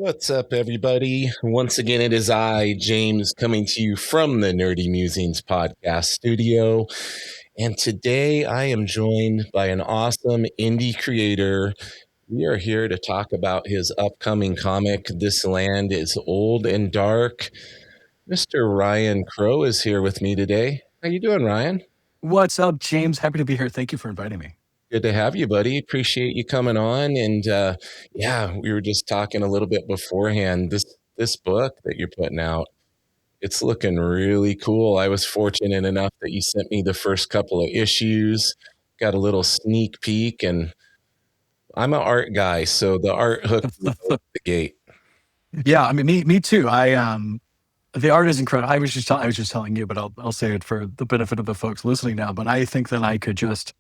What's up, everybody? Once again, it is I, James, coming to you from the Nerdy Mewzings podcast studio. And today I am joined by an awesome indie creator. We are here to talk about his upcoming comic, This Land is Old and Dark. Mr. Ryan Crowe is here with me today. How you doing, Ryan? What's up, James? Happy to be here. Thank you for inviting me. Good to have you, buddy. Appreciate you coming on. And yeah, we were just talking a little bit beforehand. This book that you're putting out, it's looking really cool. I was fortunate enough that you sent me the first couple of issues, got a little sneak peek, and I'm an art guy, so the art hooked me out the gate. Yeah, I mean, me too. The art is incredible. I was just telling you, but I'll say it for the benefit of the folks listening now. But I think that I could just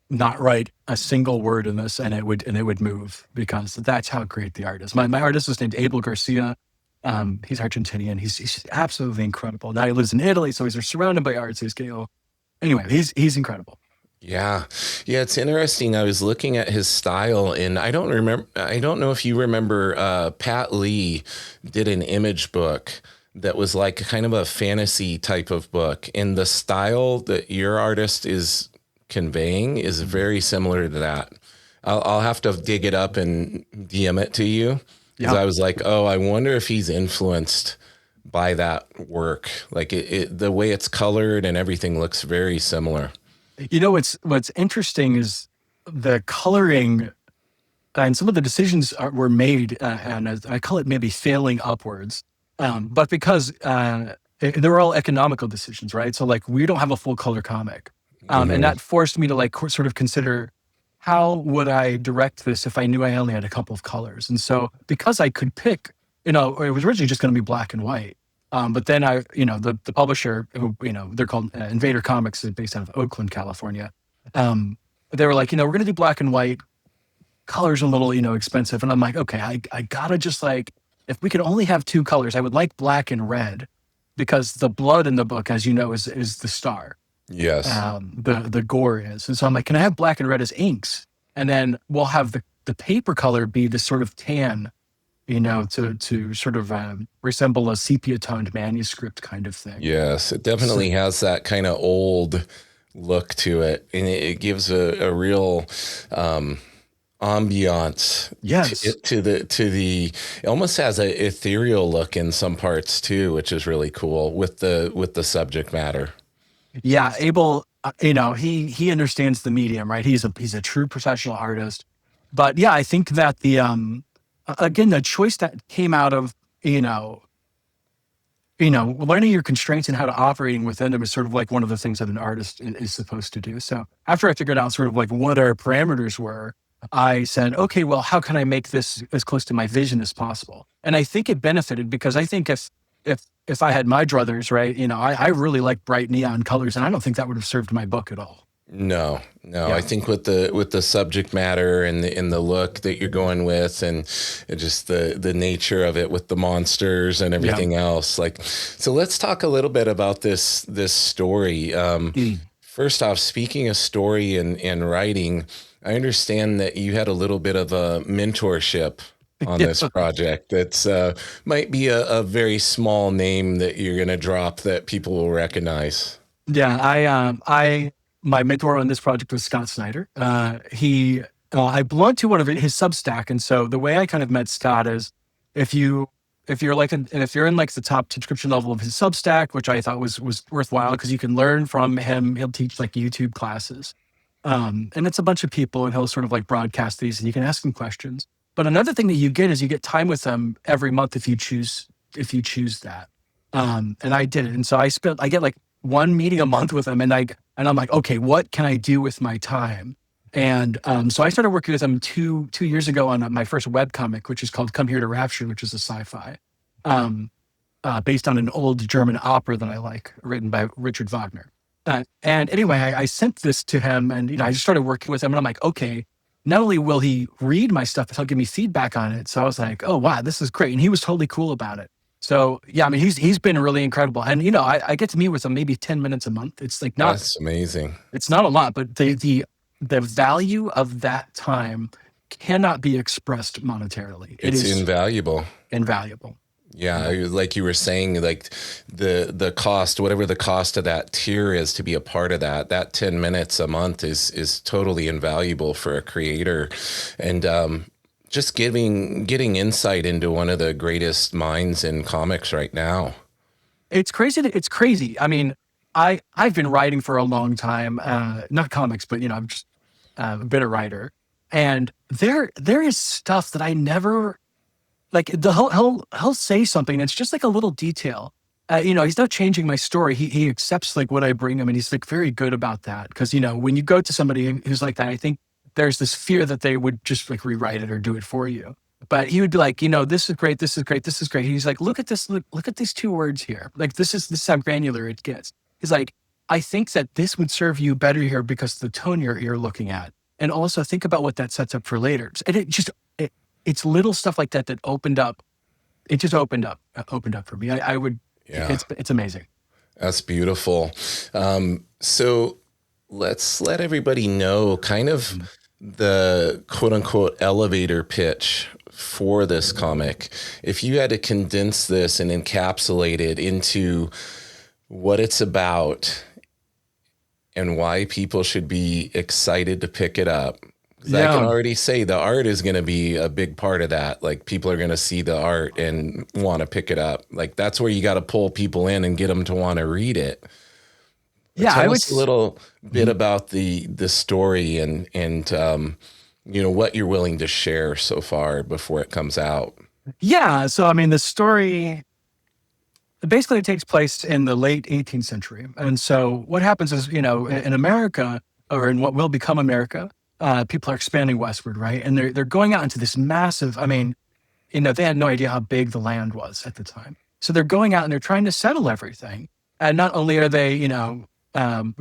not write a single word in this, and it would move, because that's how great the art is. My artist is named Abel Garcia. He's Argentinian. He's absolutely incredible. Now he lives in Italy, so he's surrounded by art. So he's anyway. He's incredible. Yeah. Yeah, it's interesting. I was looking at his style, and I don't know if you remember, Pat Lee did an image book that was like kind of a fantasy type of book, and the style that your artist is conveying is very similar to that. I'll have to dig it up and DM it to you, because I was like, oh, I wonder if he's influenced by that work. Like the way it's colored and everything looks very similar. You know, what's interesting is the coloring, and some of the decisions were made, and I call it maybe failing upwards, but because they were all economical decisions, right? So like, we don't have a full color comic. And that forced me to like sort of consider, how would I direct this if I knew I only had a couple of colors? And so, because I could pick, it was originally just going to be black and white. But then the publisher, who, they're called Invader Comics, is based out of Oakland, California. They were like, we're going to do black and white. Colors a little, expensive. And I'm like, okay, I gotta just like, if we could only have two colors, I would like black and red, because the blood in the book, as you know, is the star. Yes. The gore is. And so I'm like, can I have black and red as inks? And then we'll have the paper color be this sort of tan, to sort of resemble a sepia toned manuscript kind of thing. Yes, it definitely has that kind of old look to it, and it gives a real ambiance. Yes. to the it almost has an ethereal look in some parts too, which is really cool with the subject matter. Yeah, Abel, he understands the medium, right? He's a true professional artist. But yeah, I think that again, the choice that came out of, learning your constraints and how to operating within them is sort of like one of the things that an artist is supposed to do. So after I figured out sort of like what our parameters were, I said, okay, well, how can I make this as close to my vision as possible? And I think it benefited, because I think if I had my druthers, right, I really like bright neon colors, and I don't think that would have served my book at all. No. Yeah. I think with the subject matter and the look that you're going with, and just the nature of it with the monsters and everything else. Like, so let's talk a little bit about this story. First off, speaking of story and writing, I understand that you had a little bit of a mentorship on this project. That's might be a very small name that you're going to drop that people will recognize. Yeah, my mentor on this project was Scott Snyder. I belonged to one of his Substack, and so the way I kind of met Scott is, if you're in like the top subscription level of his Substack, which I thought was worthwhile, because you can learn from him. He'll teach like YouTube classes, and it's a bunch of people, and he'll sort of like broadcast these, and you can ask him questions. But another thing that you get is you get time with them every month if you choose that. And I did it, and so I get like one meeting a month with him, and I'm like, okay, what can I do with my time? And so I started working with him two years ago on my first webcomic, which is called Come Here to Rapture, which is a sci-fi based on an old German opera that I like, written by Richard Wagner. And anyway, I sent this to him, and I just started working with him, and I'm like, okay, not only will he read my stuff, but he'll give me feedback on it. So I was like, oh wow, this is great. And he was totally cool about it. So yeah, I mean, he's been really incredible. And I get to meet with him maybe 10 minutes a month. It's like That's amazing. It's not a lot, but the value of that time cannot be expressed monetarily. It It's is invaluable. invaluable. Yeah, like you were saying, like the cost, whatever the cost of that tier is to be a part of that 10 minutes a month is totally invaluable for a creator. And just getting insight into one of the greatest minds in comics right now. It's crazy. It's crazy. I mean, I've been writing for a long time, not comics, but I'm just a bit of writer. And there is stuff that I never like. He'll say something, and it's just like a little detail. He's not changing my story. He accepts like what I bring him, and he's like very good about that. Because when you go to somebody who's like that, I think there's this fear that they would just like rewrite it or do it for you. But he would be like, this is great, this is great, this is great. He's like, look at this, look at these 2 words here. Like this is how granular it gets. He's like, I think that this would serve you better here because of the tone you're looking at. And also think about what that sets up for later. And it's little stuff like that opened up. It just opened up for me. I would, Yeah, it's amazing. that's beautiful. So let's let everybody know kind of the quote unquote elevator pitch for this comic. If you had to condense this and encapsulate it into what it's about and why people should be excited to pick it up. I can already say the art is going to be a big part of that. Like people are going to see the art and want to pick it up. Like that's where you got to pull people in and get them to want to read it. Yeah, Tell us a little bit about the story and what you're willing to share so far before it comes out. Yeah, so I mean, the story basically takes place in the late 18th century, and so what happens is, in America, or in what will become America, people are expanding westward, right? And they're going out into this massive. I mean, they had no idea how big the land was at the time, so they're going out and they're trying to settle everything. And not only are they,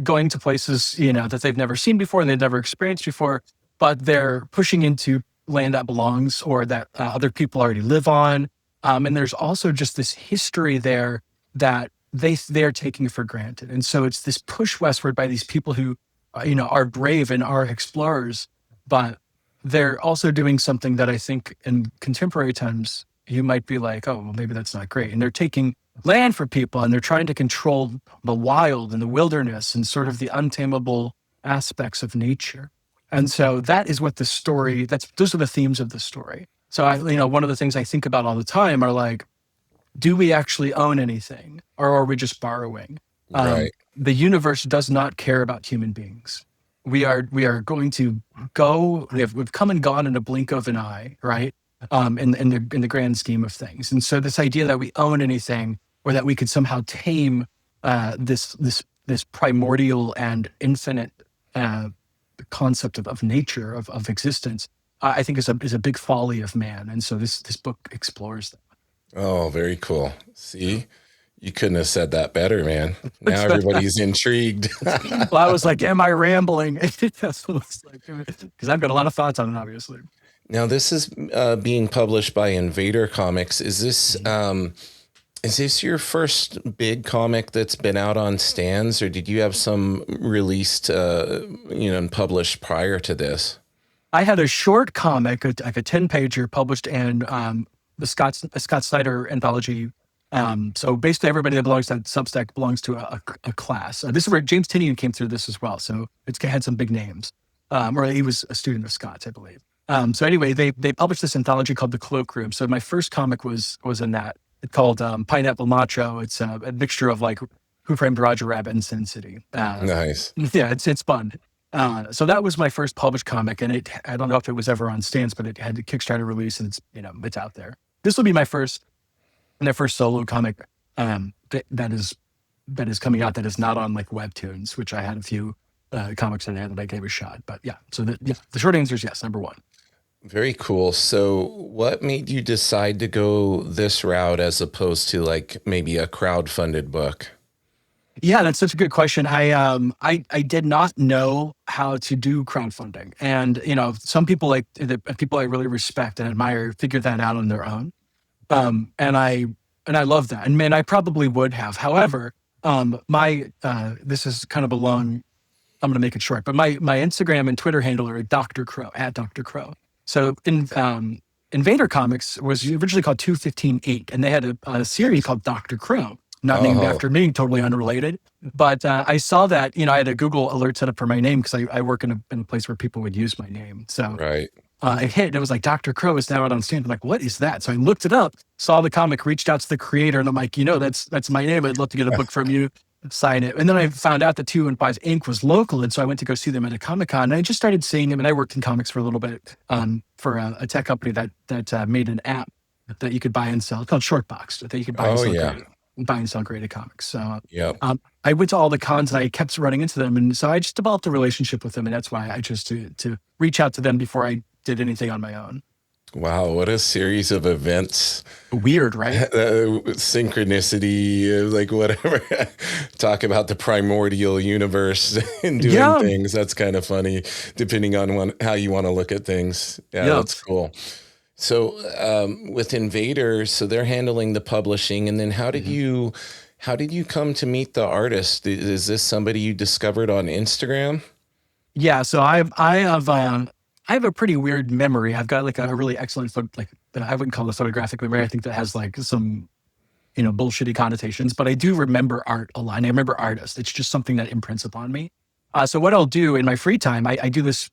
going to places, that they've never seen before and they've never experienced before, but they're pushing into land that belongs or that other people already live on. And there's also just this history there that they're taking for granted. And so it's this push westward by these people who, are brave and are explorers, but they're also doing something that I think in contemporary times, you might be like, oh, well, maybe that's not great. And they're taking land for people and they're trying to control the wild and the wilderness and sort of the untamable aspects of nature. And so that is what the story, those are the themes of the story. So one of the things I think about all the time are like, do we actually own anything or are we just borrowing? Right. The universe does not care about human beings. We are going to go, we've come and gone in a blink of an eye, right? In the grand scheme of things. And so this idea that we own anything or that we could somehow tame this primordial and infinite concept of nature, of existence, I think is a big folly of man. And so this book explores that. Oh, very cool. See, you couldn't have said that better, man. Now everybody's intrigued. Well, I was like, am I rambling? That's what it's like, because I've got a lot of thoughts on it, obviously. Now, this is being published by Invader Comics. Is this your first big comic that's been out on stands, or did you have some released, and published prior to this? I had a short comic, like a 10-pager, published in the Scott Snyder anthology. So basically, everybody that belongs to that Substack belongs to a class. This is where James Tynion came through this as well. So it's had some big names, or he was a student of Scott's, I believe. So anyway, they published this anthology called The Cloakroom. So my first comic was in that. It's called Pineapple Macho. It's a mixture of like Who Framed Roger Rabbit and Sin City. Nice. Yeah, it's fun. So that was my first published comic, and I don't know if it was ever on stands, but it had the Kickstarter release, and it's out there. This will be my first solo comic that is coming out that is not on like Webtoons, which I had a few comics in there that I gave a shot. But yeah, so the short answer is yes, number one. Very cool. So what made you decide to go this route as opposed to like maybe a crowdfunded book? Yeah, that's such a good question. I did not know how to do crowdfunding, and some people, like the people I really respect and admire, figure that out on their own. And I love that. And man, I probably would have. However, this is kind of I'm going to make it short, but my Instagram and Twitter handle are Dr. Crowe, at Dr. Crowe. So Invader Comics was originally called 215-8, and they had a series called Dr. Crowe, not named Oh, after me, totally unrelated. But I saw that, I had a Google alert set up for my name because I work in a place where people would use my name. So right. it hit, and it was like, Dr. Crowe is now out on stand. I'm like, what is that? So I looked it up, saw the comic, reached out to the creator, and I'm like, that's my name. I'd love to get a book from you, sign it. And then I found out that 215 Inc. was local. And so I went to go see them at a Comic-Con, and I just started seeing them. And I worked in comics for a little bit for a tech company that made an app that you could buy and sell. It's called Shortbox, that you could buy and Oh, sell yeah. buy and sell graded comics. So Yep. I went to all the cons and I kept running into them. And so I just developed a relationship with them. And that's why I chose to reach out to them before I did anything on my own. Wow, what a series of events. Weird, right? Synchronicity, like whatever. Talk about the primordial universe and doing Yeah. things. That's kind of funny, depending on how you want to look at things. Yeah, Yeah. that's cool. So with Invader, so they're handling the publishing, and then how did you come to meet the artist? Is this somebody you discovered on Instagram? Yeah. So I have a pretty weird memory. I've got like a really excellent I wouldn't call it photographic memory. I think that has like some, bullshitty connotations, but I do remember art a lot. And I remember artists. It's just something that imprints upon me. So what I'll do in my free time, I do this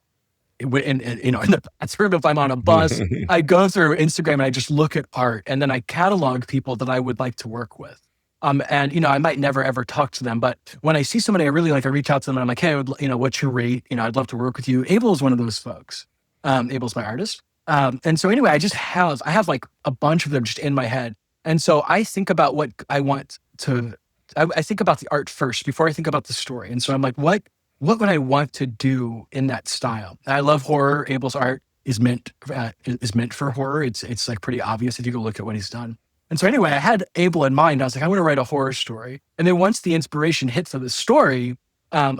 in the bathroom. If I'm on a bus, I go through Instagram and I just look at art, and then I catalog people that I would like to work with. And I might never ever talk to them, but when I see somebody I really like, I reach out to them and I'm like, hey, what's your rate? I'd love to work with you. Abel is one of those folks. Abel's my artist. And so anyway, I have like a bunch of them just in my head. And so I think about what I want to, I think about the art first before I think about the story. And so I'm like, what would I want to do in that style? I love horror. Abel's art is meant for horror. It's like pretty obvious if you go look at what he's done. And so anyway, I had Abel in mind. I was like, I want to write a horror story. And then once the inspiration hit for the story, I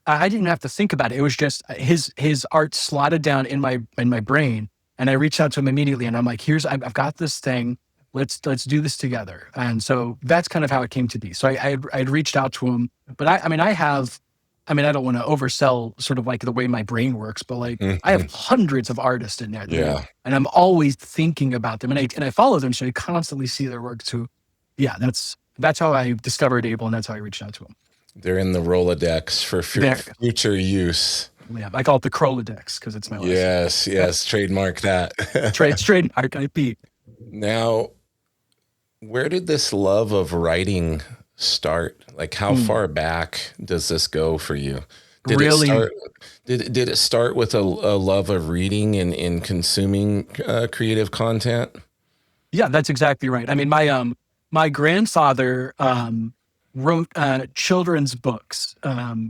didn't have to think about it. It was just his art slotted down in my brain. And I reached out to him immediately, and I'm like, I've got this thing. Let's do this together. And so that's kind of how it came to be. So I'd reached out to him, but I don't want to oversell sort of like the way my brain works, but like I have hundreds of artists in there. Yeah. And I'm always thinking about them, and I follow them. So I constantly see their work too. Yeah, that's how I discovered Abel, and that's how I reached out to him. They're in the Rolodex for future use. Yeah, I call it the Krolodex because it's my license. Yes. Trademark that. Trademark IP. Now, where did this love of writing start? Like, how far back does this go for you? Did it start with a love of reading and consuming creative content? Yeah, that's exactly right. I mean, my grandfather wrote children's books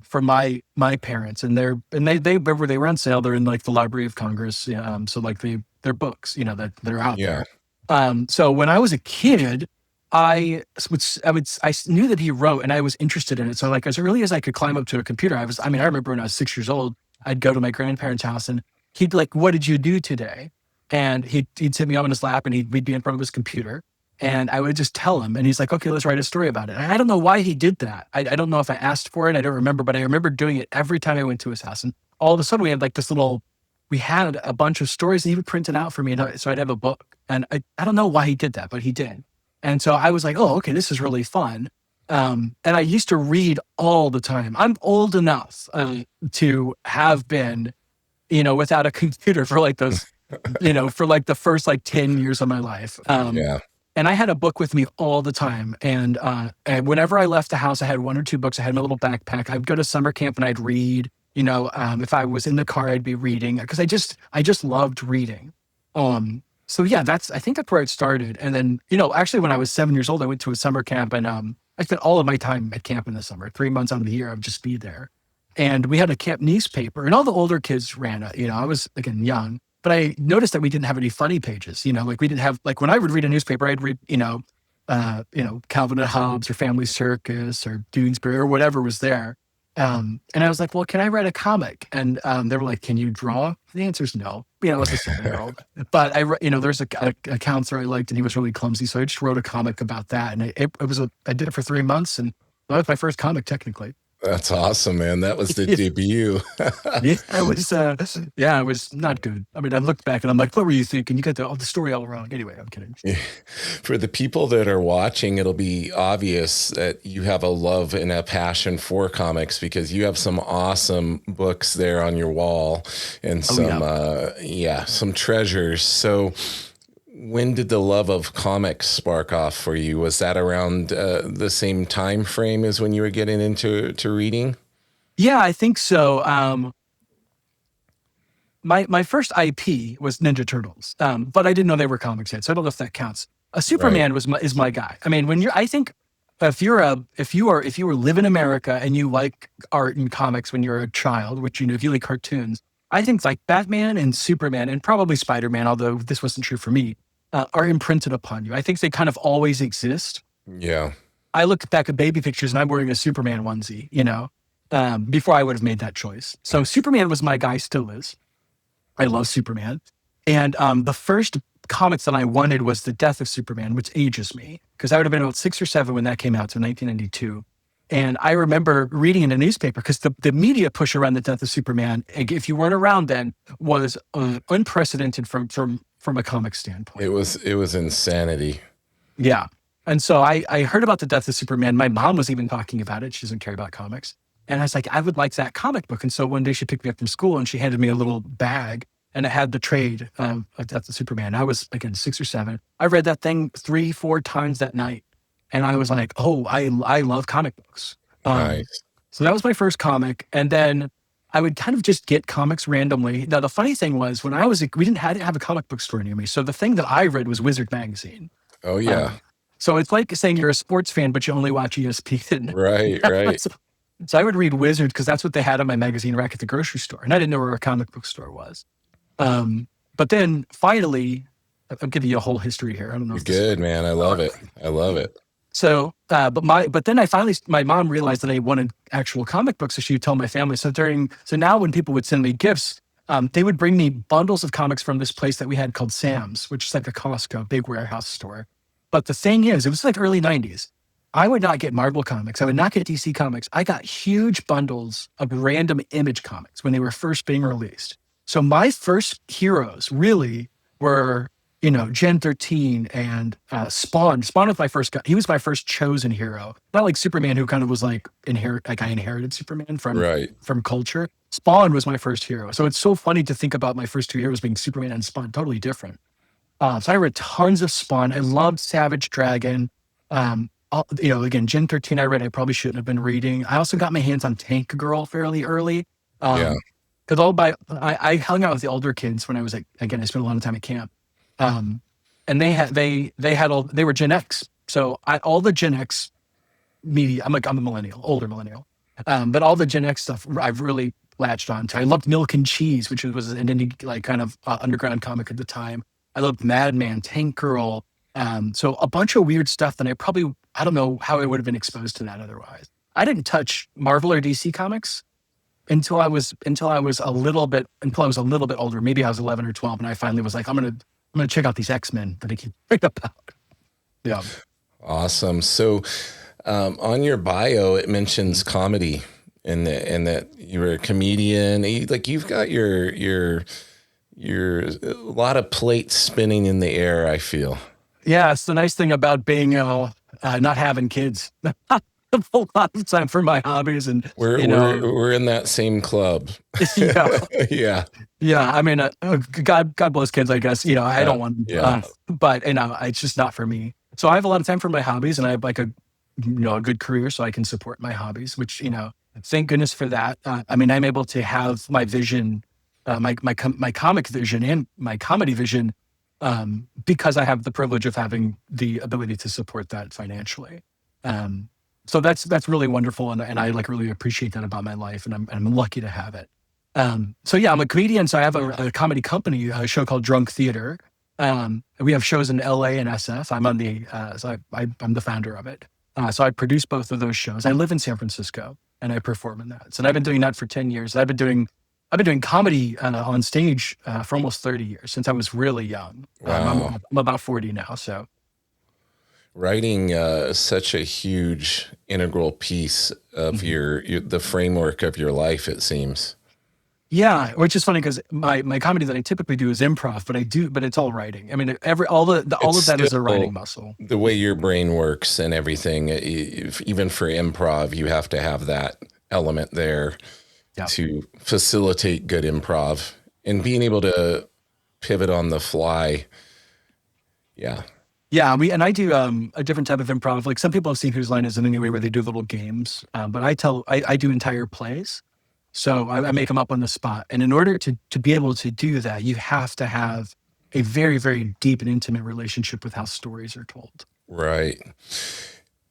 for my parents, and they were on sale. They're in like the Library of Congress. So like they're books, that they're out there. So when I was a kid, I knew that he wrote, and I was interested in it. So like as early as I could climb up to a computer, I remember when I was 6 years old, I'd go to my grandparents' house and he'd be like, "What did you do today?" And he'd sit me on his lap and we'd be in front of his computer, and I would just tell him, and he's like, "Okay, let's write a story about it." And I don't know why he did that. I don't know if I asked for it. I don't remember, but I remember doing it every time I went to his house. And all of a sudden we had like we had a bunch of stories, and he would print it out for me. So I'd have a book, and I don't know why he did that, but he did. And so I was like, oh, okay, this is really fun. And I used to read all the time. I'm old enough to have been, without a computer for like those, for like the first like 10 years of my life. And I had a book with me all the time. And whenever I left the house, I had one or two books. I had my little backpack. I'd go to summer camp and I'd read. If I was in the car, I'd be reading because I just loved reading. So yeah, I think that's where it started. And then, actually when I was 7 years old, I went to a summer camp, and I spent all of my time at camp in the summer. 3 months out of the year, I would just be there. And we had a camp newspaper, and all the older kids ran it. I was again young, but I noticed that we didn't have any funny pages. Like we didn't have, like when I would read a newspaper, I'd read, Calvin and Hobbes or Family Circus or Doonesbury or whatever was there. And I was like, well, can I write a comic? And they were like, can you draw? The answer is no. I was a 7-year-old. But there's a counselor I liked, and he was really clumsy. So I just wrote a comic about that. And I did it for 3 months, and that was my first comic technically. That's awesome, man. That was the debut. Yeah, it was not good. I mean, I looked back and I'm like, what were you thinking? You got the story all wrong. Anyway, I'm kidding. For the people that are watching, it'll be obvious that you have a love and a passion for comics because you have some awesome books there on your wall and some treasures. So when did the love of comics spark off for you? Was that around the same time frame as when you were getting into reading? Yeah, I think so. My first IP was Ninja Turtles, but I didn't know they were comics yet, so I don't know if that counts. Superman is my guy. I mean, I think if you live in America and you like art and comics when you're a child, which if you like cartoons, I think like Batman and Superman and probably Spider-Man, although this wasn't true for me, are imprinted upon you. I think they kind of always exist. Yeah. I look back at baby pictures and I'm wearing a Superman onesie, before I would have made that choice. So Superman was my guy, still is. I love Superman. And the first comics that I wanted was The Death of Superman, which ages me, because I would have been about 6 or 7 when that came out, so 1992. And I remember reading in a newspaper, because the media push around The Death of Superman, if you weren't around then, was unprecedented from a comic standpoint. It was insanity. Yeah. And so I heard about The Death of Superman. My mom was even talking about it. She doesn't care about comics. And I was like, I would like that comic book. And so one day she picked me up from school and she handed me a little bag and it had the trade of Death of Superman. I was, again, 6 or 7. I read that thing 3-4 times that night. And I was like, oh, I love comic books. Nice. So that was my first comic. And then I would kind of just get comics randomly. Now, the funny thing was when we didn't have a comic book store near me. So the thing that I read was Wizard Magazine. Oh, yeah. So it's like saying you're a sports fan, but you only watch ESPN. Right. So I would read Wizard because that's what they had on my magazine rack at the grocery store. And I didn't know where a comic book store was. But then finally, I'm giving you a whole history here. I don't know. You're good, man. I love it. So, but then my mom realized that I wanted actual comic books. So she would tell my family. So now when people would send me gifts, they would bring me bundles of comics from this place that we had called Sam's, which is like a Costco, big warehouse store. But the thing is, it was like early 90s. I would not get Marvel comics. I would not get DC comics. I got huge bundles of random Image comics when they were first being released. So my first heroes really were, Gen 13 and Spawn. Spawn was my first guy. He was my first chosen hero. Not like Superman, who kind of was like I inherited Superman from culture. Spawn was my first hero. So it's so funny to think about my first 2 heroes being Superman and Spawn, totally different. So I read tons of Spawn. I loved Savage Dragon. Again, Gen 13 I read, I probably shouldn't have been reading. I also got my hands on Tank Girl fairly early. Because I hung out with the older kids when I was I spent a lot of time at camp. And they were Gen X. So all the Gen X media, I'm a millennial, older millennial. But all the Gen X stuff I've really latched on to. I loved Milk and Cheese, which was an indie, kind of underground comic at the time. I loved Madman, Tank Girl. So a bunch of weird stuff that I don't know how I would have been exposed to that otherwise. I didn't touch Marvel or DC comics until I was a little bit older. Maybe I was 11 or 12, and I finally was like, I'm gonna check out these X-Men that I keep reading about. Yeah. Awesome. So on your bio, it mentions comedy and that you were a comedian. You've got your a lot of plates spinning in the air, I feel. Yeah, it's the nice thing about being not having kids. A lot of time for my hobbies, and we're in that same club. Yeah. Yeah. I mean, God bless kids, I guess. I don't want, but it's just not for me. So I have a lot of time for my hobbies, and I have a good career, so I can support my hobbies. Which thank goodness for that. I'm able to have my vision, my comic vision, and my comedy vision. Because I have the privilege of having the ability to support that financially. So that's really wonderful. And I really appreciate that about my life, and I'm lucky to have it. So yeah, I'm a comedian. So I have a comedy company, a show called Drunk Theater. We have shows in LA and SF. I'm on I'm the founder of it. So I produce both of those shows. I live in San Francisco and I perform in that. So I've been doing that for 10 years. I've been doing comedy on stage for almost 30 years, since I was really young. Wow. I'm about 40 now, so. Writing such a huge integral piece of Mhm. the framework of your life, it seems. Yeah, which is funny because my comedy that I typically do is improv, but it's all writing. I mean, all It's of that is a writing still muscle. the way your brain works and everything. Even for improv, you have to have that element there Yeah. to facilitate good improv and being able to pivot on the fly. Yeah. Yeah, I do a different type of improv. Like some people have seen Whose Line Is It Anyway, where they do little games, but I do entire plays. So I make them up on the spot. And in order to be able to do that, you have to have a very, very deep and intimate relationship with how stories are told. Right.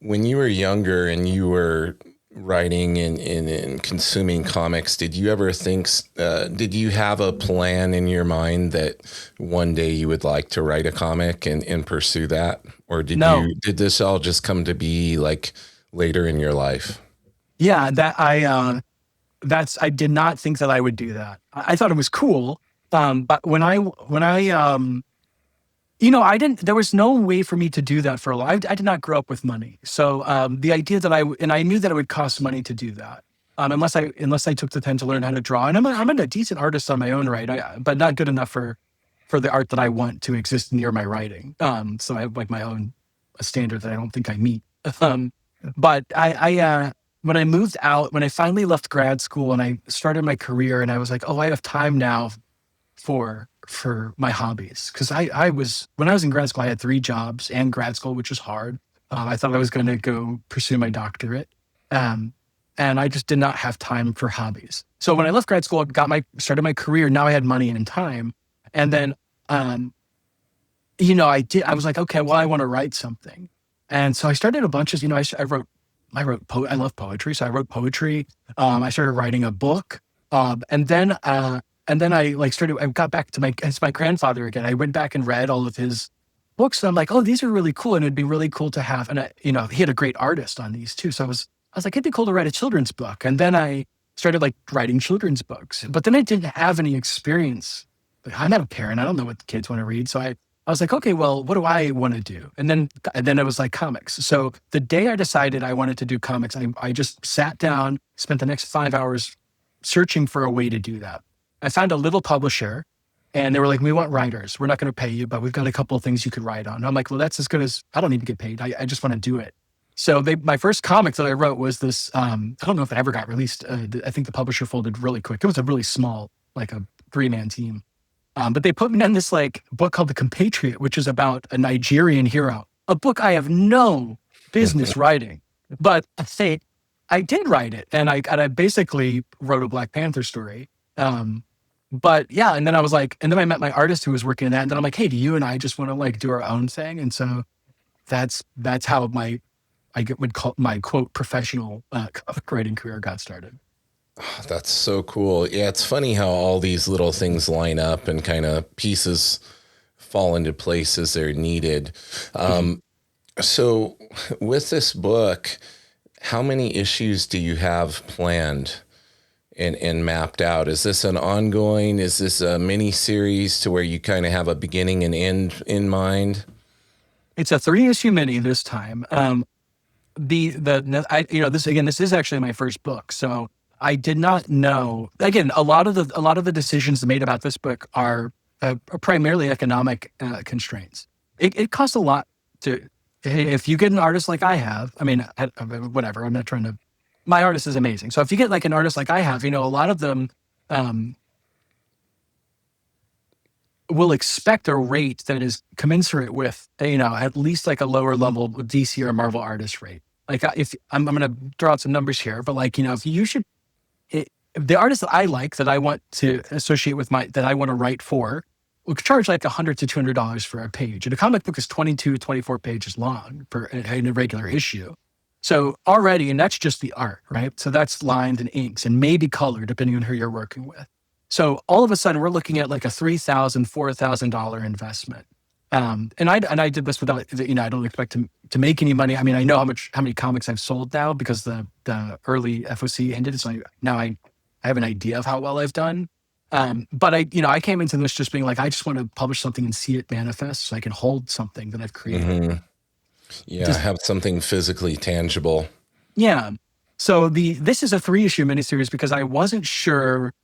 When you were younger and you were writing and consuming comics, did you ever did you have a plan in your mind that one day you would like to write a comic and pursue that? Or No, did this all just come to be like later in your life? yeah, I did not think that I would do that. I thought it was cool. But I didn't, there was no way for me to do that for a while. I did not grow up with money. So the idea that and I knew that it would cost money to do that. Unless I took the time to learn how to draw. And I'm a decent artist on my own right, but not good enough for the art that I want to exist near my writing. So I have like my own a standard that I don't think I meet. Um, but when I moved out, when I finally left grad school and I started my career and I was like, oh, I have time now for my hobbies. Cause when I was in grad school, I had 3 jobs and grad school, which was hard. I thought I was going to go pursue my doctorate. Um, and I just did not have time for hobbies. So when I left grad school, started my career. Now I had money and time. And then, um, I was like, okay, well, I want to write something. And so I started a bunch of, I love poetry. So I wrote poetry. I started writing a book. And then I got back to it's my grandfather again. I went back and read all of his books. And I'm like, oh, these are really cool. And it'd be really cool to have. And he had a great artist on these too. So I was like, it'd be cool to write a children's book. And then I started like writing children's books, but then I didn't have any experience. Like, I'm not a parent. I don't know what the kids want to read. So I was like, okay, well, what do I want to do? And then it was like comics. So the day I decided I wanted to do comics, I just sat down, spent the next 5 hours searching for a way to do that. I found a little publisher and they were like, we want writers. We're not going to pay you, but we've got a couple of things you could write on. And I'm like, well, that's as good as I don't need to get paid. I just want to do it. So my first comic that I wrote was this. I don't know if it ever got released. I think the publisher folded really quick. It was a really small, like a 3-man team. But they put me on this like book called The Compatriot, which is about a Nigerian hero, a book I have no business writing, but I did write it. And I basically wrote a Black Panther story. But yeah, and then I was like, and then I met my artist who was working on that. And then I'm like, hey, do you and I just want to like do our own thing? And so that's how would call my quote professional comic writing career got started. That's so cool. Yeah, it's funny how all these little things line up and kind of pieces fall into place as they're needed. Mhm. So, with this book, how many issues do you have planned and mapped out? Is this an ongoing? Is this a mini series to where you kind of have a beginning and end in mind? It's a 3-issue mini this time. This is actually my first book, so I did not know. Again, a lot of the decisions made about this book are primarily economic constraints. It costs a lot to if you get an artist like I have. I mean, whatever. I'm not trying to. My artist is amazing. So if you get like an artist like I have, a lot of them um, will expect a rate that is commensurate with at least like a lower level DC or Marvel artist rate. Like if I'm going to throw out some numbers here, but like if you should the artists that I like that I want to associate with that I want to write for will charge like $100 to $200 for a page. And a comic book is 22, 24 pages long in a regular issue. So already, and that's just the art, right? So that's lined and inks and maybe color, depending on who you're working with. So all of a sudden, we're looking at like a $3,000, $4,000 investment. And I did this without, I don't expect to make any money. I mean, I know how many comics I've sold now because the early FOC ended. So now I have an idea of how well I've done. But I came into this just being like, I just want to publish something and see it manifest so I can hold something that I've created. Mm-hmm. Yeah, Just have something physically tangible. yeah. So this is a 3-issue miniseries because I wasn't sure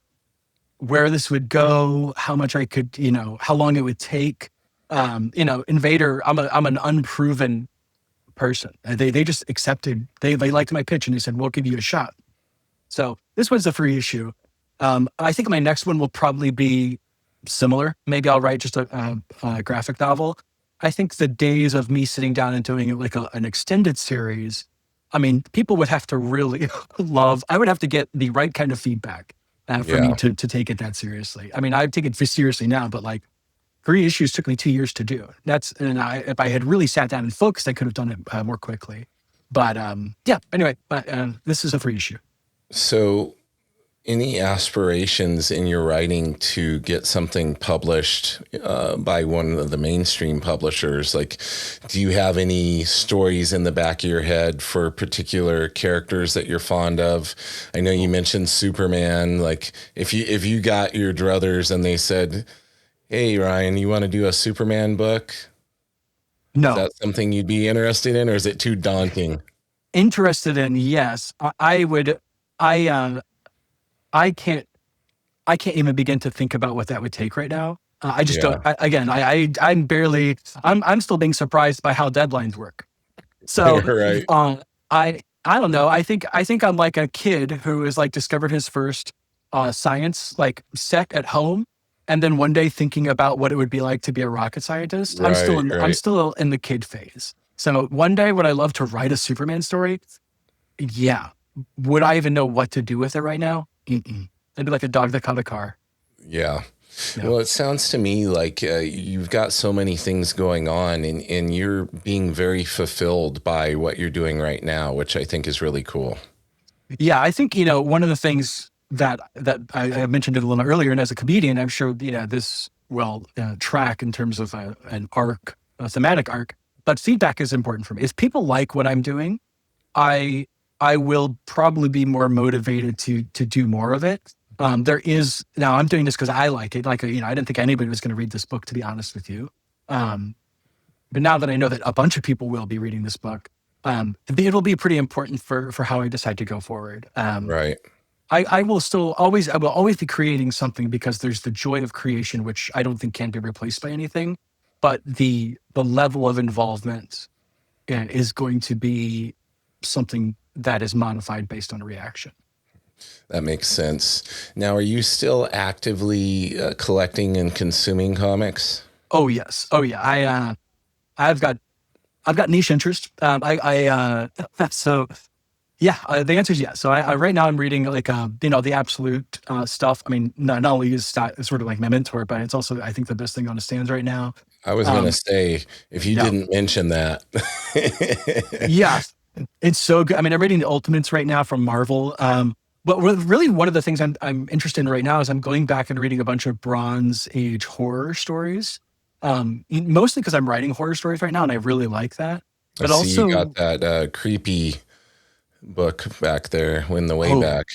where this would go, how much I could, how long it would take. Invader, I'm an unproven person. They just accepted, they liked my pitch and they said, we'll give you a shot. So this one's a free issue. I think my next one will probably be similar. Maybe I'll write just a graphic novel. I think the days of me sitting down and doing it like an extended series, I mean, people would have to really I would have to get the right kind of feedback for me Yeah. to take it that seriously. I mean, I take it seriously now, but like 3 issues took me 2 years to do. If I had really sat down and focused, I could have done it more quickly. But yeah, anyway, this is a 3 issue. So, any aspirations in your writing to get something published by one of the mainstream publishers? Like, do you have any stories in the back of your head for particular characters that you're fond of? I know you mentioned Superman. Like, if you got your druthers and they said, "Hey, Ryan, you want to do a Superman book?" Is No, that something you'd be interested in, or is it too daunting? interested in, yes. I would. I can't. I can't even begin to think about what that would take right now. I just don't. Yeah. I'm barely. I'm still being surprised by how deadlines work. So, Right. I don't know. I think I'm like a kid who has like discovered his first science like set at home, and then one day thinking about what it would be like to be a rocket scientist. Right. I'm Right. still in the kid phase. So one day would I love to write a Superman story? Yeah. Would I even know what to do with it right now? Mm-mm. It'd be like a dog that caught a car. Yeah. Yeah. Well, it sounds to me like you've got so many things going on and you're being very fulfilled by what you're doing right now, which I think is really cool. Yeah, I think one of the things that I mentioned it a little earlier, and as a comedian, I'm sure this will track in terms of an arc, a thematic arc. But feedback is important for me. If people like what I'm doing, I I will probably be more motivated to do more of it. There is now I'm doing this because I like it. Like I didn't think anybody was going to read this book, to be honest with you. Um, but now that I know that a bunch of people will be reading this book, it'll be pretty important for how I decide to go forward. Right. I will always be creating something because there's the joy of creation, which I don't think can be replaced by anything. But the level of involvement is going to be something that is modified based on a reaction. That makes sense. Now, are you still actively collecting and consuming comics? Oh yes, oh yeah. I've got I've got niche interest. So yeah, the answer is yes. So I right now I'm reading like the absolute stuff. I mean, not only is Scott sort of like my mentor, but it's also I think the best thing on the stands right now. I was going to Um, say, if you yeah, didn't mention that. yeah, it's so good. I mean, I'm reading the Ultimates right now from Marvel. But really, one of the things I'm interested in right now is I'm going back and reading a bunch of Bronze Age horror stories. Mostly because I'm writing horror stories right now, and I really like that. I But see you got also, that creepy book back there in the way oh, back.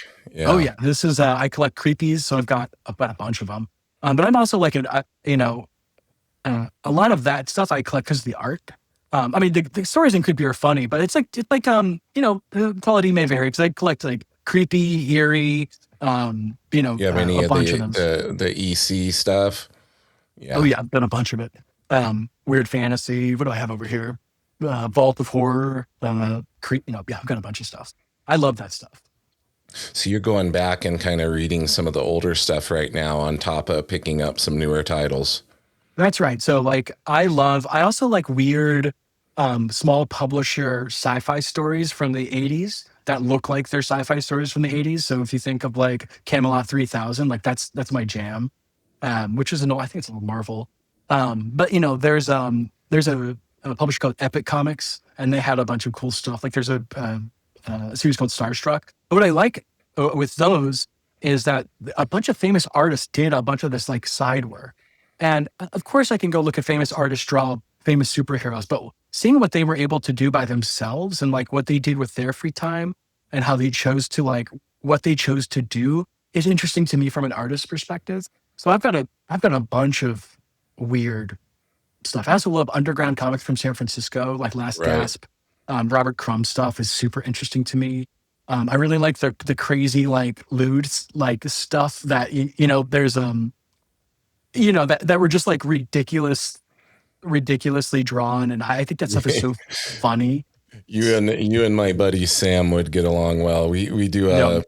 oh Yeah. yeah, this is I collect creepies, so I've got about a bunch of them. But I'm also like a lot of that stuff I collect because of the art. I mean, the stories in creepy are funny, but the quality may vary because I collect like creepy, eerie, You have any a of bunch of them. the EC stuff? Oh Yeah. yeah, I've done a bunch of it. Weird fantasy. What do I have over here? Vault of Horror. Yeah, I've got a bunch of stuff. I love that stuff. So you're going back and kind of reading some of the older stuff right now on top of picking up some newer titles. That's right. So like I also like weird small publisher sci-fi stories from the 80s that look like they're sci-fi stories from the 80s. So if you think of like Camelot 3000, like that's my jam. Which is I think it's a little Marvel. But there's a publisher called Epic Comics, and they had a bunch of cool stuff. Like there's a series called Starstruck. But what I like with those is that a bunch of famous artists did a bunch of this like side work. And of course, I can go look at famous artists draw famous superheroes, but seeing what they were able to do by themselves and like what they did with their free time and how they chose to like what they chose to do is interesting to me from an artist's perspective. So I've got a bunch of weird stuff. I also love underground comics from San Francisco, like Last Right. Gasp. Robert Crumb stuff is super interesting to me. I really like the crazy like lewd like stuff that there's that were just like ridiculously drawn, and I think that stuff is so funny. You and my buddy Sam would get along well. We do a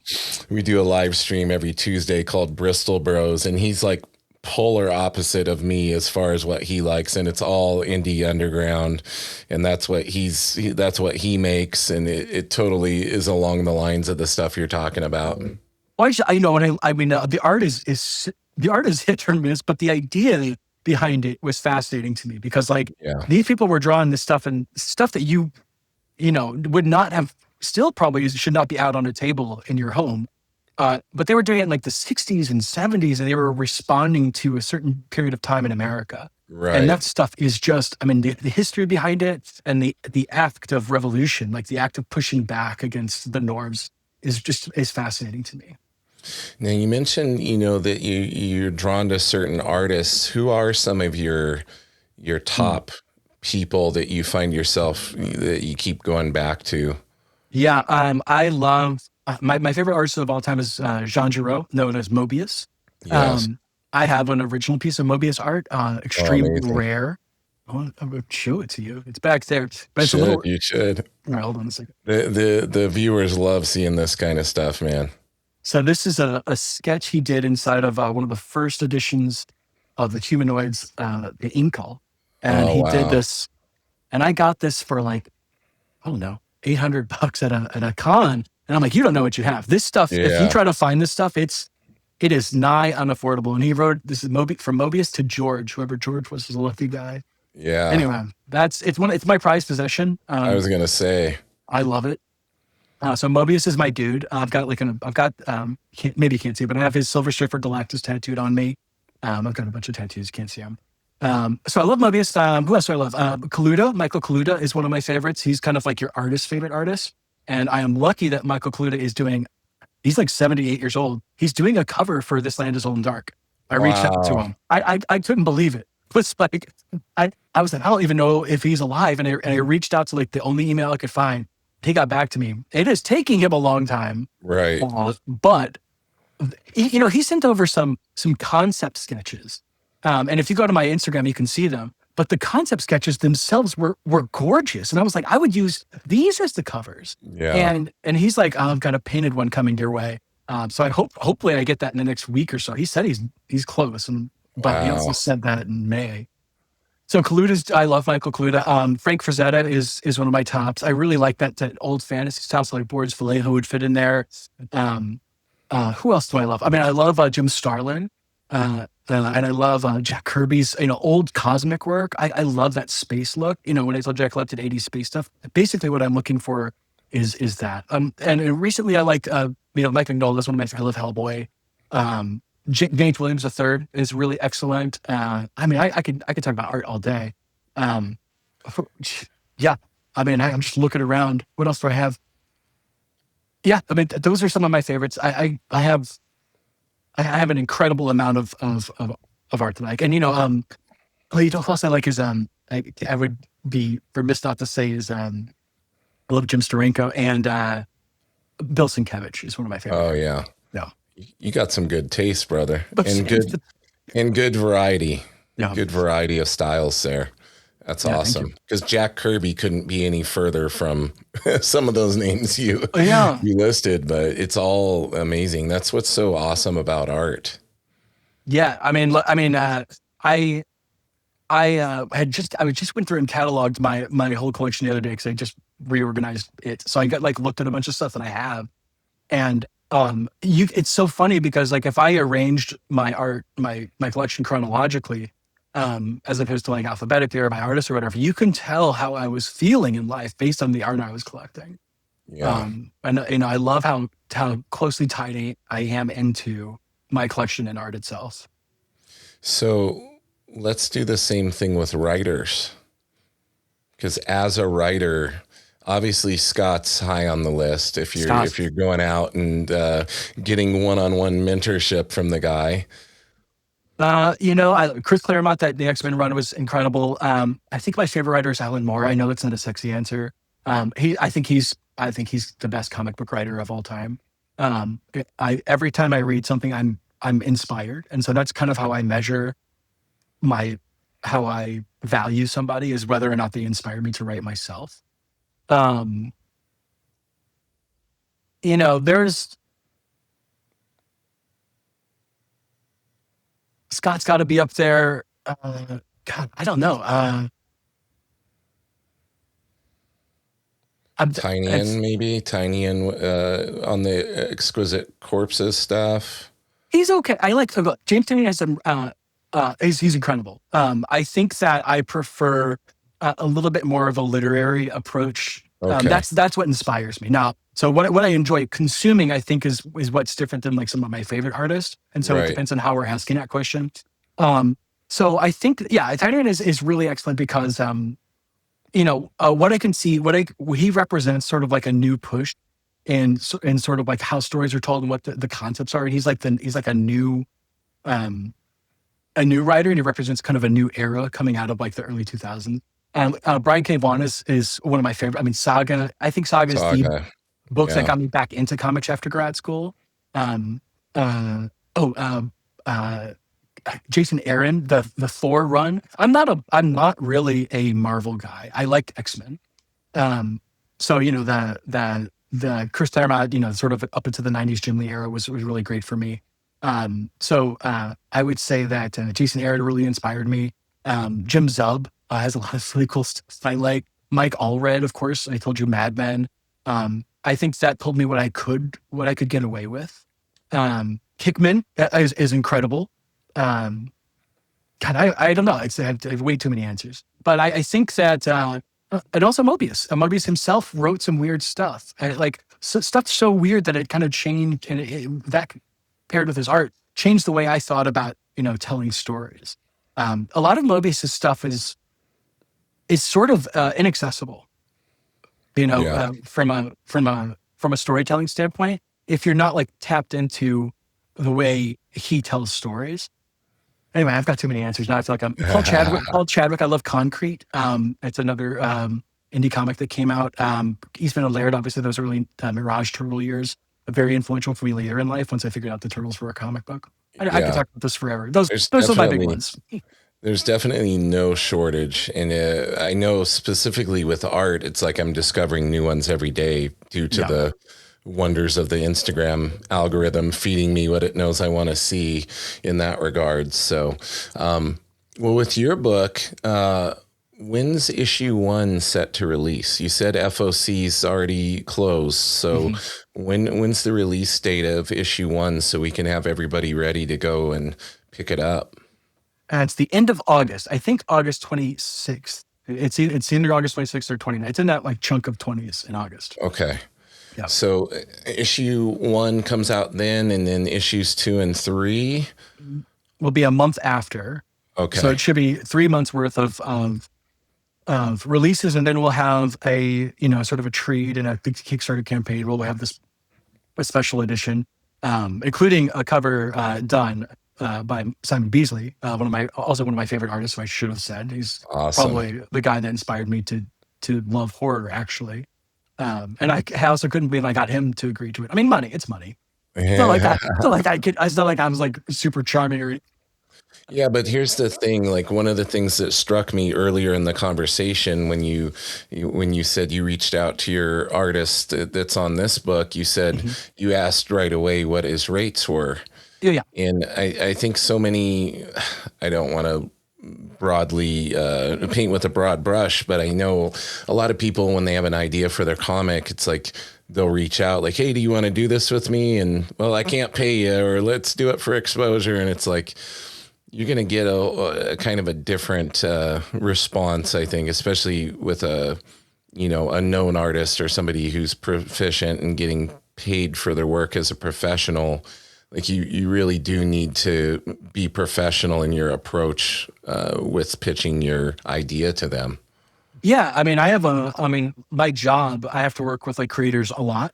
live stream every Tuesday called Bristol Bros, and he's like polar opposite of me as far as what he likes, and it's all indie underground, and that's what he makes, and it totally is along the lines of the stuff you're talking about. Well, the art is hit or miss, but the idea behind it was fascinating to me because these people were drawing this stuff and stuff that you would not have, still probably should not be out on a table in your home. But they were doing it in like the 60s and 70s, and they were responding to a certain period of time in America. Right. And that stuff is just, the history behind it and the act of revolution, like the act of pushing back against the norms is fascinating to me. Now you mentioned, that you're drawn to certain artists. Who are some of your top people that you find yourself that you keep going back to? Yeah, I love my favorite artist of all time is Jean Giraud, known as Moebius. Yes. I have an original piece of Moebius art, extremely rare. I'm going to show it to you. It's back there, but it's you should. All right, hold on a second. The viewers love seeing this kind of stuff, man. So this is a sketch he did inside of one of the first editions of the Humanoids, the Inkle, and he did this, and I got this for like, I don't know, $800 at a con, and I'm like, you don't know what you have. This stuff, if you try to find this stuff, it is nigh unaffordable. And he wrote, this is from Moebius to George, whoever George was a lucky guy. Yeah. Anyway, it's my prized possession. I was gonna say, I love it. So Moebius is my dude. Maybe you can't see, but I have his Silver Surfer Galactus tattooed on me. I've got a bunch of tattoos. You can't see them. So I love Moebius. Who else do I love? Kaluta. Michael Kaluta is one of my favorites. He's kind of like your favorite artist. And I am lucky that Michael Kaluta he's like 78 years old. He's doing a cover for This Land Is Old and Dark. I reached out to him. I couldn't believe it. It was like, I was like, I don't even know if he's alive. And I reached out to like the only email I could find. He got back to me. It is taking him a long time. Right. But, he sent over some concept sketches. And if you go to my Instagram, you can see them. But the concept sketches themselves were gorgeous. And I was like, I would use these as the covers. Yeah. And he's like, I've got a painted one coming your way. So hopefully I get that in the next week or so. He said he's close. But he also said that in May. So I love Michael Kaluta. Frank Frazetta is one of my tops. I really like that old fantasy style, so like Boris Vallejo would fit in there. Who else do I love? I love Jim Starlin. And I love Jack Kirby's, old cosmic work. I love that space look. When I told Jack I loved 80s space stuff, basically what I'm looking for is that. And recently I liked, Mike Mignola is one of my, I love Hellboy. James Williams III is really excellent. I could talk about art all day. I'm just looking around. What else do I have? Yeah, those are some of my favorites. I have an incredible amount of art that I like. And who else I like is I would be remiss not to say is I love Jim Steranko, and Bill Sienkiewicz is one of my favorites. Oh yeah. Yeah. You got some good taste, brother. And good variety. Yeah. Good variety of styles there. That's awesome. Because Jack Kirby couldn't be any further from some of those names you listed, but it's all amazing. That's what's so awesome about art. Yeah, I just went through and cataloged my whole collection the other day because I just reorganized it. So I got looked at a bunch of stuff that I have, and it's so funny because if I arranged my art, my collection chronologically, as opposed to alphabetically or by artist or whatever, you can tell how I was feeling in life based on the art I was collecting. Yeah. And I love how closely tied I am into my collection and art itself. So let's do the same thing with writers. Because as a writer, obviously Scott's high on the list. If you're going out and getting one-on-one mentorship from the guy, Chris Claremont, that the X-Men run was incredible. I think my favorite writer is Alan Moore. I know that's not a sexy answer. I think he's the best comic book writer of all time. Every time I read something, I'm inspired, and so that's kind of how I measure how I value somebody, is whether or not they inspire me to write myself. There's Scott's got to be up there. God, I don't know. Tynion, maybe Tynion on the Exquisite Corpses stuff. He's okay. I like James Tynion has some. He's incredible. I think that I prefer a little bit more of a literary approach. Okay. That's what inspires me. Now, so what I enjoy consuming, I think, is what's different than like some of my favorite artists, and so it depends on how we're asking that question. So I think, Tynion is really excellent because what I can see, he represents sort of like a new push in sort of like how stories are told and what the concepts are. And he's like a new writer, and he represents kind of a new era coming out of like the early 2000s. Brian K. Vaughan is one of my favorite. I mean, Saga. I think Saga is the books that got me back into comics after grad school. Jason Aaron, the Thor run. I'm not really a Marvel guy. I liked X-Men. So the Chris Claremont, sort of up into the 90s Jim Lee era was really great for me. So I would say that Jason Aaron really inspired me. Jim Zub has a lot of really cool stuff I like. Mike Allred, of course. I told you Mad Men. I think that told me what I could get away with. Hickman is incredible. God, I don't know. I have way too many answers, but I think that, and also Moebius. Moebius himself wrote some weird stuff, stuff so weird that it kind of changed, and that paired with his art changed the way I thought about telling stories. A lot of Moebius's stuff is sort of inaccessible, from a storytelling standpoint. If you're not like tapped into the way he tells stories. Anyway, I've got too many answers now. I feel like I'm Paul Chadwick. I love Concrete. It's another indie comic that came out. Eastman and Laird, obviously, those early Mirage Turtle years, very influential for me later in life once I figured out the Turtles were a comic book. I could talk about this forever. Those are my big ones. There's definitely no shortage. And I know specifically with art, it's like I'm discovering new ones every day due to the wonders of the Instagram algorithm feeding me what it knows I want to see in that regard. So, with your book, when's issue 1 set to release? You said FOC's already closed. So when's the release date of issue 1 so we can have everybody ready to go and pick it up? It's the end of August. I think August 26th. It's either August 26th or 29th. It's in that like chunk of 20s in August. Okay. Yeah. So issue 1 comes out then, and then issues 2 and 3 will be a month after. Okay. So it should be 3 months worth of releases, and then we'll have a sort of a treat and a big Kickstarter campaign. We'll have a special edition, including a cover done by Simon Beasley, one of my favorite artists. Who I should have said he's awesome. Probably the guy that inspired me to love horror, actually. And I also couldn't believe I got him to agree to it. I mean, money. It's money. It's not like I was like super charming or. Yeah, but here's the thing. Like, one of the things that struck me earlier in the conversation when you said you reached out to your artist that's on this book, you said you asked right away what his rates were. Yeah. And I think so many. I don't want to broadly paint with a broad brush, but I know a lot of people, when they have an idea for their comic, it's like they'll reach out like, hey, do you want to do this with me? And well, I can't pay you, or let's do it for exposure. And it's like, you're going to get a kind of a different response, I think, especially with a known artist or somebody who's proficient in getting paid for their work as a professional. Like you really do need to be professional in your approach with pitching your idea to them. Yeah, I mean, my job, I have to work with like creators a lot.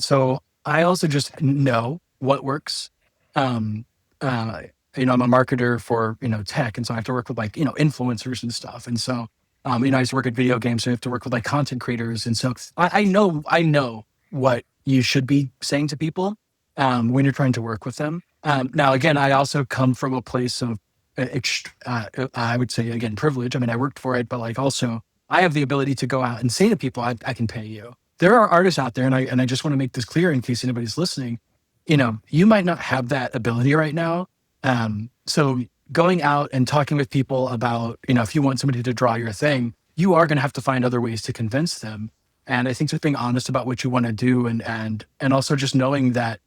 So I also just know what works. And I'm a marketer for, tech. And so I have to work with like, influencers and stuff. And so, I used to work at video games. So I have to work with like content creators. And so I know what you should be saying to people when you're trying to work with them. Now, again, I also come from a place of, I would say, again, privilege. I mean, I worked for it, but like also I have the ability to go out and say to people, I can pay you. There are artists out there, and I just want to make this clear in case anybody's listening, you might not have that ability right now. So going out and talking with people about, if you want somebody to draw your thing, you are going to have to find other ways to convince them. And I think just being honest about what you want to do and also just knowing that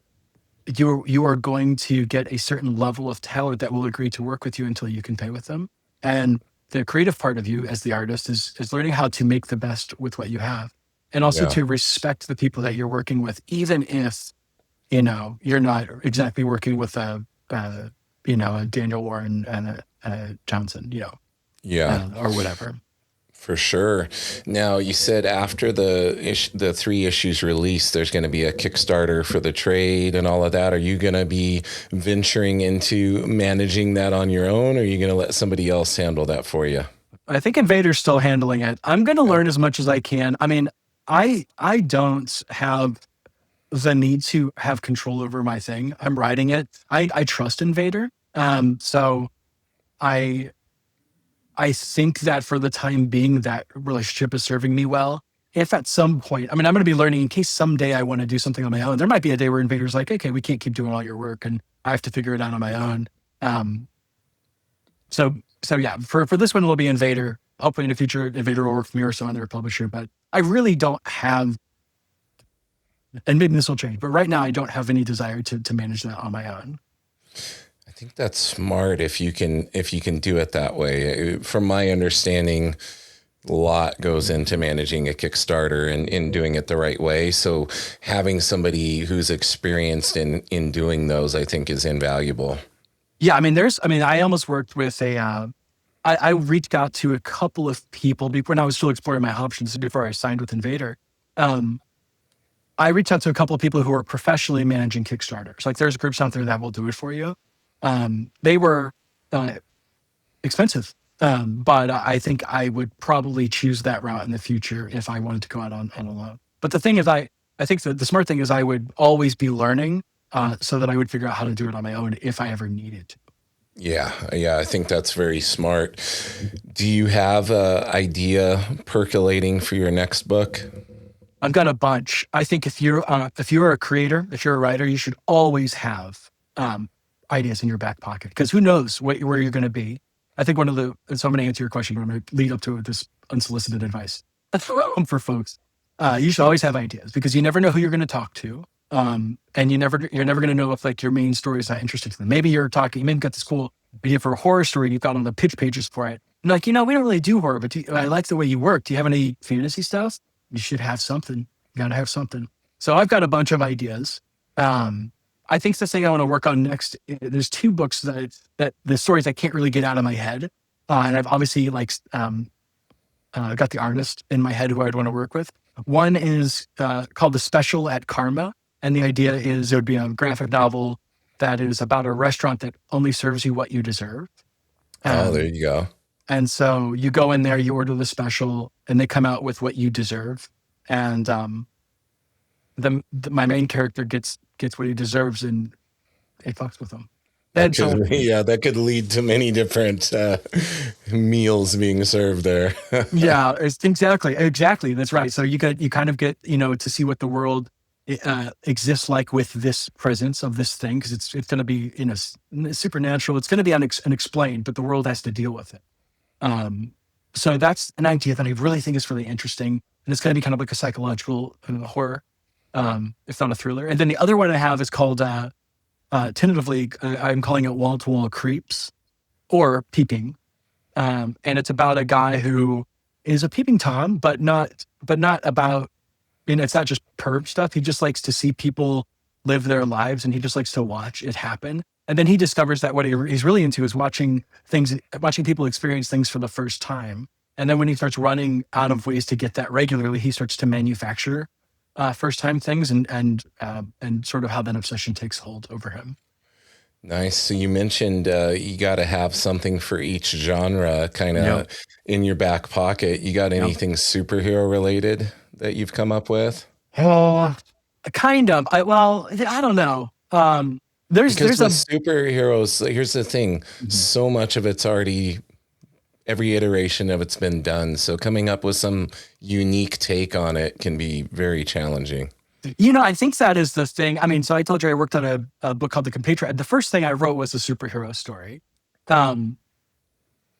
you are going to get a certain level of talent that will agree to work with you until you can pay with them. And the creative part of you as the artist is learning how to make the best with what you have. And also to respect the people that you're working with, even if, you're not exactly working with a Daniel Warren and a Johnson, or whatever. For sure. Now, you said after the 3 issues release, there's going to be a Kickstarter for the trade and all of that. Are you going to be venturing into managing that on your own, or are you going to let somebody else handle that for you? I think Invader's still handling it. I'm going to learn as much as I can. I mean, I don't have the need to have control over my thing. I'm writing it. I trust Invader. So I think that for the time being, that relationship is serving me well. If at some point, I mean, I'm going to be learning in case someday I want to do something on my own. There might be a day where Invader's like, okay, we can't keep doing all your work and I have to figure it out on my own. So yeah, for this one, it'll be Invader. Hopefully in the future, Invader will work for me or some other publisher, but I really don't have, and maybe this will change, but right now I don't have any desire to manage that on my own. I think that's smart if you can do it that way. From my understanding, a lot goes into managing a Kickstarter and doing it the right way. So having somebody who's experienced in doing those, I think, is invaluable. Yeah, I mean, I almost worked with I reached out to a couple of people when I was still exploring my options before I signed with Invader. I reached out to a couple of people who are professionally managing Kickstarters. Like there's groups out there that will do it for you. They were expensive, but I think I would probably choose that route in the future if I wanted to go out on a loan. But the thing is, I think the smart thing is I would always be learning so that I would figure out how to do it on my own if I ever needed to. Yeah, I think that's very smart. Do you have an idea percolating for your next book? I've got a bunch. I think if you're a creator, if you're a writer, you should always have ideas in your back pocket, because who knows where you're going to be. I think so I'm going to answer your question, but I'm going to lead up to this unsolicited advice for folks. You should always have ideas because you never know who you're going to talk to. And you're never going to know if like your main story is not interesting to them. Maybe you got this cool idea for a horror story you got on the pitch pages for it. And like, we don't really do horror, but I like the way you work. Do you have any fantasy stuff? You should have something. You got to have something. So I've got a bunch of ideas. I think the thing I want to work on next, there's 2 books that the stories I can't really get out of my head. And I've obviously got the artist in my head who I'd want to work with. One is called The Special at Karma. And the idea is it would be a graphic novel that is about a restaurant that only serves you what you deserve. There you go. And so you go in there, you order the special, and they come out with what you deserve. And my main character gets what he deserves, and it fucks with him. That could lead to many different meals being served there. Yeah, exactly. That's right. So you kind of get to see what the world exists like with this presence of this thing, because it's going to be supernatural. It's going to be unexplained, but the world has to deal with it. So that's an idea that I really think is really interesting, and it's going to be kind of like a psychological horror, if not a thriller. And then the other one I have is called tentatively I'm calling it Wall to Wall Creeps or Peeping, and it's about a guy who is a peeping tom, but not about. It's not just perv stuff. He just likes to see people live their lives, and he just likes to watch it happen. And then he discovers that what he's really into is watching people experience things for the first time. And then when he starts running out of ways to get that regularly, he starts to manufacture first time things and sort of how that obsession takes hold over him. Nice. So you mentioned you got to have something for each genre kind Yep. of in your back pocket. You got Yep. anything superhero related that you've come up with? Oh, kind of. I don't know. Because There's with a superheroes, like, here's the thing, Mhm. so much of it's already, every iteration of it's been done. So coming up with some unique take on it can be very challenging. I think that is the thing. I mean, so I told you I worked on a book called The Compatriot. The first thing I wrote was a superhero story. Um,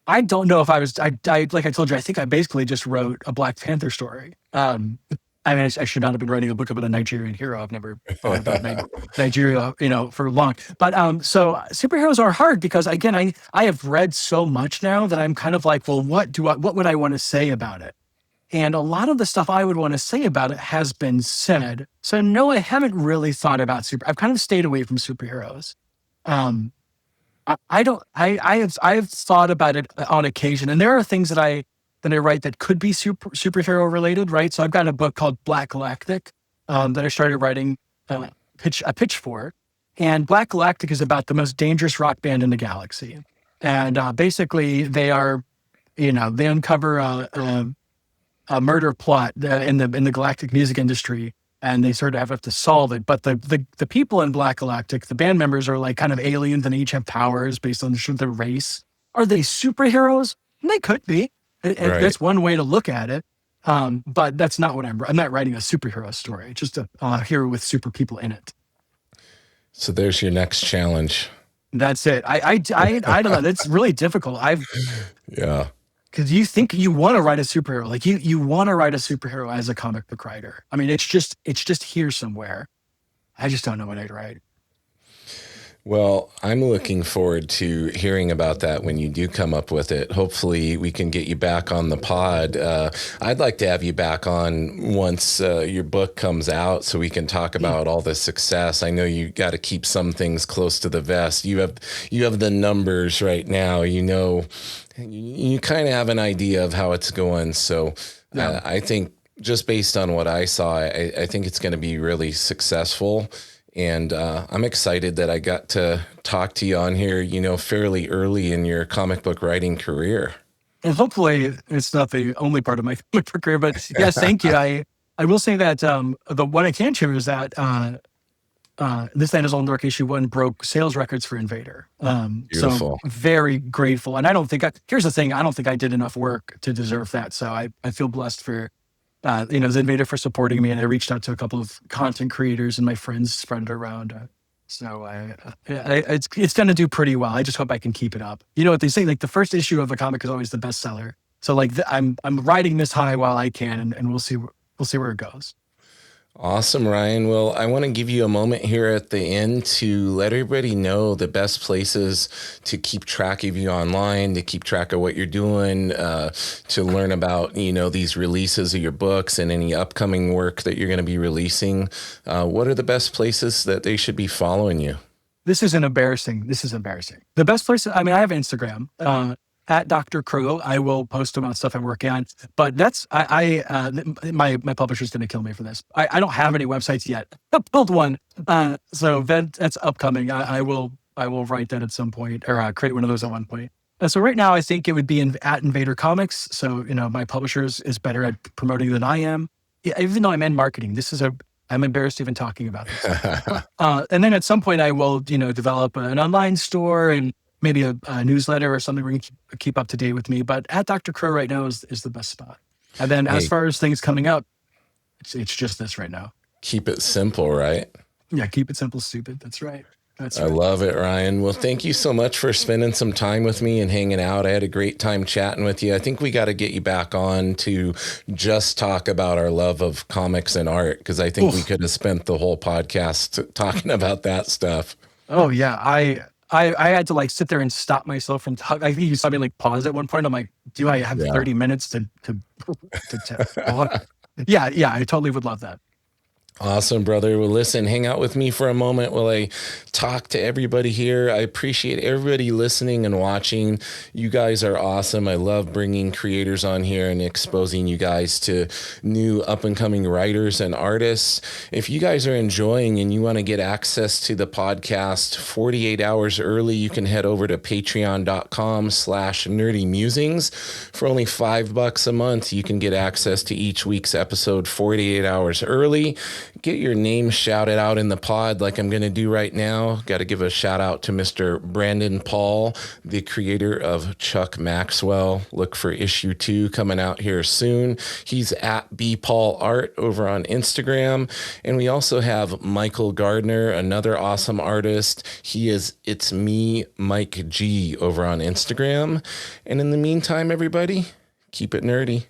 I don't know if like I told you, I think I basically just wrote a Black Panther story. I mean, I should not have been writing a book about a Nigerian hero. I've never thought about Nigeria, for long. But so superheroes are hard because again, I have read so much now that I'm kind of like, well, what would I want to say about it? And a lot of the stuff I would want to say about it has been said. So no, I haven't really thought about I've kind of stayed away from superheroes. Um, I don't. I have thought about it on occasion, and there are things that I write that could be superhero related, right? So I've got a book called Black Galactic that I started writing a pitch for, and Black Galactic is about the most dangerous rock band in the galaxy, and basically they uncover a murder plot in the galactic music industry, and they sort of have to solve it. But the people in Black Galactic, the band members, are like kind of aliens and each have powers based on their race. Are they superheroes? They could be. Right. That's one way to look at it. But that's not what I'm not writing a superhero story. It's just a hero with super people in it. So there's your next challenge. That's it. I don't know. That's really difficult. Yeah. Because you think you want to write a superhero, like you want to write a superhero as a comic book writer. I mean, it's just here somewhere. I just don't know what I'd write. Well, I'm looking forward to hearing about that when you do come up with it. Hopefully, we can get you back on the pod. I'd like to have you back on once your book comes out so we can talk about all the success. I know you got to keep some things close to the vest. You have the numbers right now. You kind of have an idea of how it's going. So Yeah. I think just based on what I saw, I think it's going to be really successful. And I'm excited that I got to talk to you on here, fairly early in your comic book writing career. And hopefully it's not the only part of my comic book career, but yes, thank you. I will say that the what I can share is that This Land Is All Dark issue 1 broke sales records for Invader. So Beautiful. very grateful. And here's the thing, I don't think I did enough work to deserve that. So I feel blessed for Invader for supporting me, and I reached out to a couple of content creators and my friends spread it around. It's going to do pretty well. I just hope I can keep it up. You know what they say? Like the first issue of a comic is always the bestseller. So like I'm riding this high while I can, and we'll see where it goes. Awesome, Ryan. Well, I want to give you a moment here at the end to let everybody know the best places to keep track of you online, to keep track of what you're doing, to learn about, these releases of your books and any upcoming work that you're going to be releasing. What are the best places that they should be following you? This is embarrassing. The best place, I mean, I have Instagram, at Dr. Crowe. I will post about stuff I'm working on, but my publisher's going to kill me for this. I don't have any websites yet. I'll build one. So that's upcoming. I will write that at some point, or create one of those at one point. So right now I think it would be at Invader Comics. So, my publisher is better at promoting than I am. Yeah, even though I'm in marketing, I'm embarrassed even talking about this. And then at some point I will, develop an online store and maybe a newsletter or something where you can keep up to date with me. But at Dr. Crow right now is the best spot. And then as Hey, far as things coming up, it's just this right now. keep it simple, right? Yeah, keep it simple, stupid. That's right. That's I right. love it, Ryan. Well, thank you so much for spending some time with me and hanging out. I had a great time chatting with you. I think we got to get you back on to just talk about our love of comics and art, because I think we Oof. could have spent the whole podcast talking about that stuff. Oh yeah, I had to like sit there and stop myself from talking. I think you saw me like pause at one point. I'm like, do I have Yeah. 30 minutes to talk? Yeah, I totally would love that. Awesome, brother. Well, listen, hang out with me for a moment while I talk to everybody here. I appreciate everybody listening and watching. You guys are awesome. I love bringing creators on here and exposing you guys to new up and coming writers and artists. If you guys are enjoying and you want to get access to the podcast 48 hours early, you can head over to patreon.com/Nerdy Mewzings. For only $5 a month, you can get access to each week's episode 48 hours early. Get your name shouted out in the pod like I'm going to do right now. Got to give a shout out to Mr. Brandon Paul, the creator of Chuck Maxwell. Look for issue 2 coming out here soon. He's at bpaulart over on Instagram. And we also have Michael Gardner, another awesome artist. He is It's Me, Mike G, over on Instagram. And in the meantime, everybody, keep it nerdy.